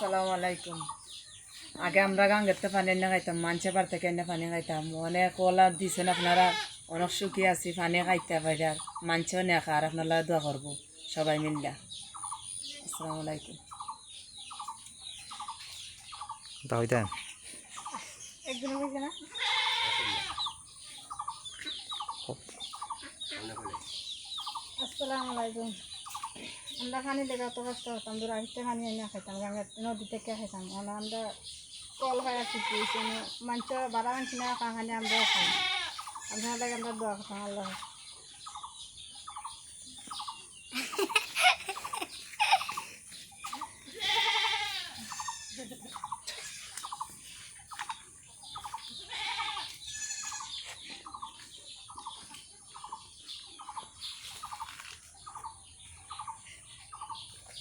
আসসালামু আলাইকুম। আগে আমরা গাঙ্গেরতে পানি এনে খাইতাম, মানুষের বার থেকে এনে পানি খাইতাম। অনেক কলা দিছেন আপনারা, অনেক সুখী আছি পানি খাইতে পাইরার। মানুষেও নেখা আর আপনারা দোয়া করবো সবাই মিল্লা। আসসালামু আলাইকুম। দাওইতেন একদিন হয়েছে না আসসালামু আলাইকুম। আমরা পানি লেগে অত কষ্ট করতাম, দূর আগে পানি এনে খাইতাম, গঙ্গা নদী থেকে খাইতাম। আমরা কল হয় আর কিছু মাংস বাড়া মাংস না খানি আমরাও খাই। আপনার লাগে আমরা দোয়া করতাম আল্লাহ।